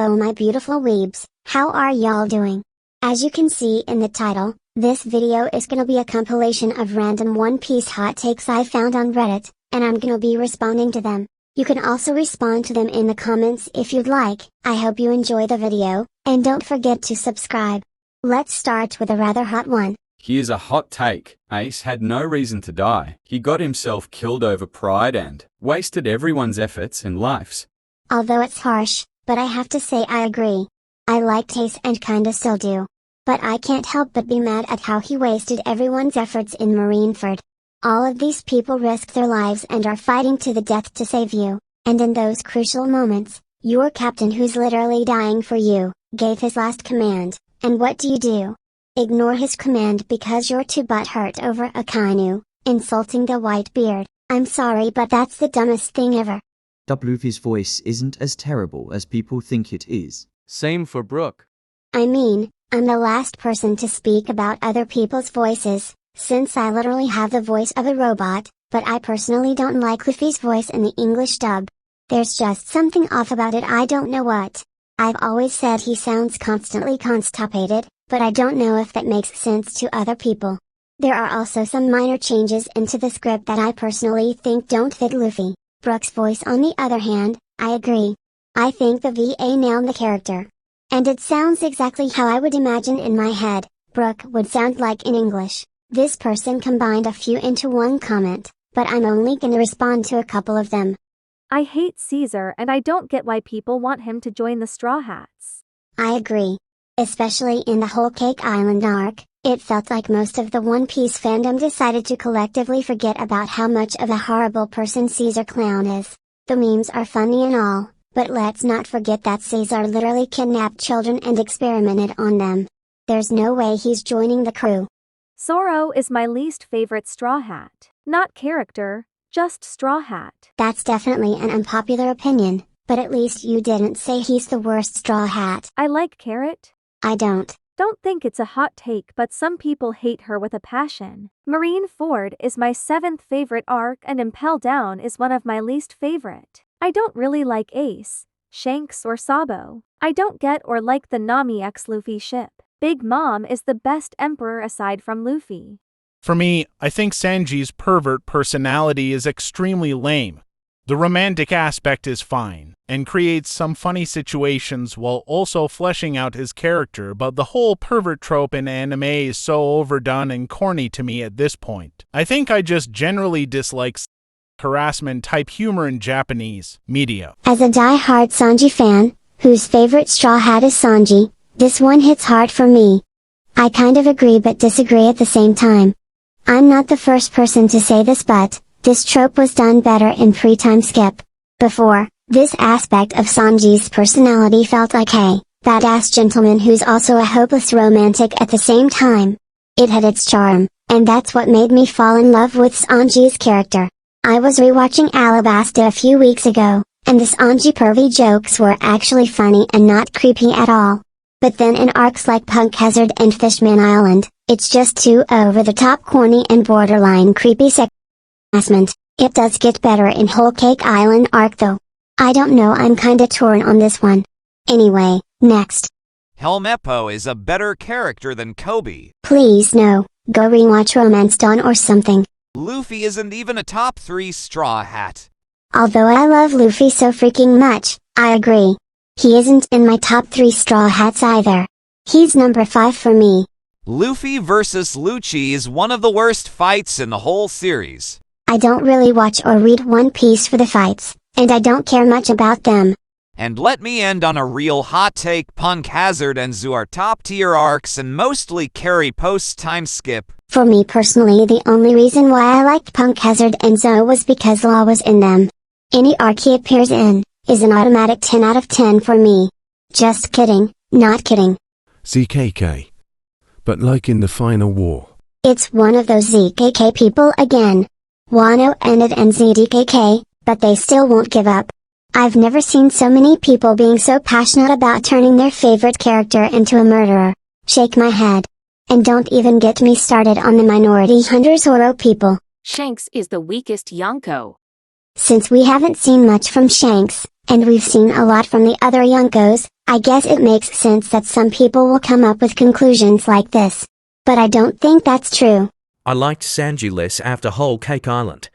Hello my beautiful weebs, how are y'all doing? As you can see in the title, this video is gonna be a compilation of random One Piece hot takes I found on Reddit, and I'm gonna be responding to them. You can also respond to them in the comments if you'd like. I hope you enjoy the video, and don't forget to subscribe. Let's start with a rather hot one. Here's a hot take. Ace had no reason to die. He got himself killed over pride and wasted everyone's efforts and lives. Although it's harsh, but I have to say I agree. I liked Ace and kinda still do. But I can't help but be mad at how he wasted everyone's efforts in Marineford. All of these people risked their lives and are fighting to the death to save you, and in those crucial moments, your captain who's literally dying for you, gave his last command, and what do? Ignore his command because you're too butthurt over Akainu, insulting the white beard. I'm sorry but that's the dumbest thing ever. Luffy's voice isn't as terrible as people think it is. Same for Brook. I mean, I'm the last person to speak about other people's voices, since I literally have the voice of a robot, but I personally don't like Luffy's voice in the English dub. There's just something off about it, I don't know what. I've always said he sounds constantly constipated, but I don't know if that makes sense to other people. There are also some minor changes into the script that I personally think don't fit Luffy. Brook's voice on the other hand, I agree. I think the VA nailed the character. And it sounds exactly how I would imagine in my head, Brook would sound like in English. This person combined a few into one comment, but I'm only gonna respond to a couple of them. I hate Caesar and I don't get why people want him to join the Straw Hats. I agree. Especially in the Whole Cake Island arc, it felt like most of the One Piece fandom decided to collectively forget about how much of a horrible person Caesar Clown is. The memes are funny and all, but let's not forget that Caesar literally kidnapped children and experimented on them. There's no way he's joining the crew. Zoro is my least favorite Straw Hat. Not character, just Straw Hat. That's definitely an unpopular opinion, but at least you didn't say he's the worst Straw Hat. I like Carrot. I don't. Don't think it's a hot take, but some people hate her with a passion. Marineford is my 7th favorite arc and Impel Down is one of my least favorite. I don't really like Ace, Shanks or Sabo. I don't get or like the Nami x Luffy ship. Big Mom is the best emperor aside from Luffy. For me, I think Sanji's pervert personality is extremely lame. The romantic aspect is fine, and creates some funny situations while also fleshing out his character, but the whole pervert trope in anime is so overdone and corny to me at this point. I think I just generally dislike harassment-type humor in Japanese media. As a die-hard Sanji fan, whose favorite Straw Hat is Sanji, this one hits hard for me. I kind of agree but disagree at the same time. I'm not the first person to say this but, this trope was done better in pre-time skip. Before, this aspect of Sanji's personality felt like a badass gentleman who's also a hopeless romantic at the same time. It had its charm, and that's what made me fall in love with Sanji's character. I was rewatching Alabasta a few weeks ago, and the Sanji pervy jokes were actually funny and not creepy at all. But then in arcs like Punk Hazard and Fishman Island, it's just too over-the-top corny and borderline creepy harassment. It does get better in Whole Cake Island arc though. I don't know, I'm kinda torn on this one. Anyway, next. Helmeppo is a better character than Kobe. Please no, go rewatch Romance Dawn or something. Luffy isn't even a top 3 Straw Hat. Although I love Luffy so freaking much, I agree. He isn't in my top 3 Straw Hats either. He's number 5 for me. Luffy vs. Lucci is one of the worst fights in the whole series. I don't really watch or read One Piece for the fights, and I don't care much about them. And let me end on a real hot take. Punk Hazard and Zoo are top tier arcs and mostly carry post-time skip. For me personally, the only reason why I liked Punk Hazard and Zoe was because Law was in them. Any arc he appears in is an automatic 10 out of 10 for me. Just kidding, not kidding. ZKK. But like in the final war. It's one of those ZKK people again. Wano ended and ZDKK, but they still won't give up. I've never seen so many people being so passionate about turning their favorite character into a murderer. Shake my head. And don't even get me started on the minority Hunter Zoro people. Shanks is the weakest Yonko. Since we haven't seen much from Shanks, And we've seen a lot from the other Yonkos. I guess it makes sense that some people will come up with conclusions like this. But I don't think that's true. I liked Sanji less after Whole Cake Island.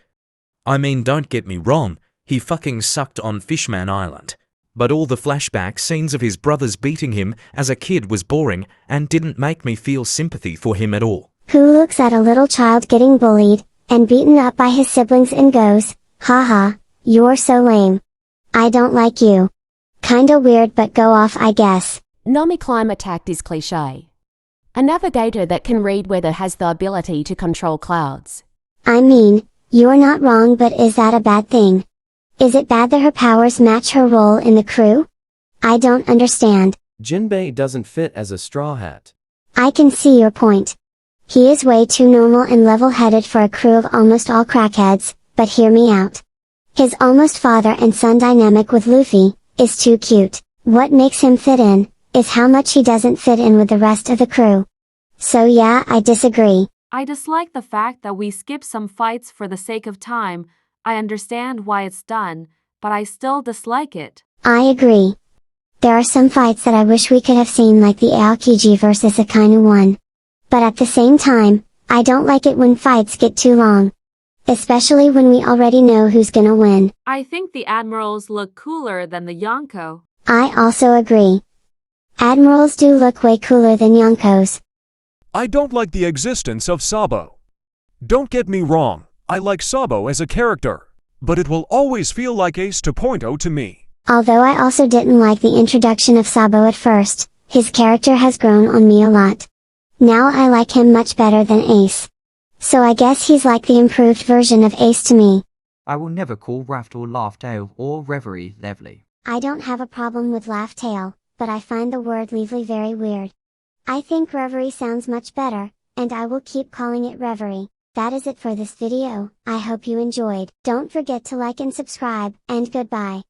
I mean, don't get me wrong, he fucking sucked on Fishman Island. But all the flashback scenes of his brothers beating him as a kid was boring and didn't make me feel sympathy for him at all. Who looks at a little child getting bullied and beaten up by his siblings and goes, haha, you're so lame. I don't like you. Kinda weird, but go off, I guess. Nami climate attack is cliché. A navigator that can read weather has the ability to control clouds. I mean, you're not wrong, but is that a bad thing? Is it bad that her powers match her role in the crew? I don't understand. Jinbei doesn't fit as a straw hat. I can see your point. He is way too normal and level-headed for a crew of almost all crackheads, but hear me out. His almost father and son dynamic with Luffy is too cute. What makes him fit in is how much he doesn't fit in with the rest of the crew. So yeah, I disagree. I dislike the fact that we skip some fights for the sake of time. I understand why it's done, but I still dislike it. I agree. There are some fights that I wish we could have seen, like the Aokiji vs Akainu one. But at the same time, I don't like it when fights get too long. Especially when we already know who's gonna win. I think the admirals look cooler than the Yonko. I also agree. Admirals do look way cooler than Yonkos. I don't like the existence of Sabo. Don't get me wrong, I like Sabo as a character, but it will always feel like Ace 2.0 to me. Although I also didn't like the introduction of Sabo at first, his character has grown on me a lot. Now I like him much better than Ace. So I guess he's like the improved version of Ace to me. I will never call Raft or Laugh-Tale or Reverie lovely. I don't have a problem with Laugh-Tale, but I find the word Lively very weird. I think Reverie sounds much better, and I will keep calling it Reverie. That is it for this video. I hope you enjoyed. Don't forget to like and subscribe, and goodbye.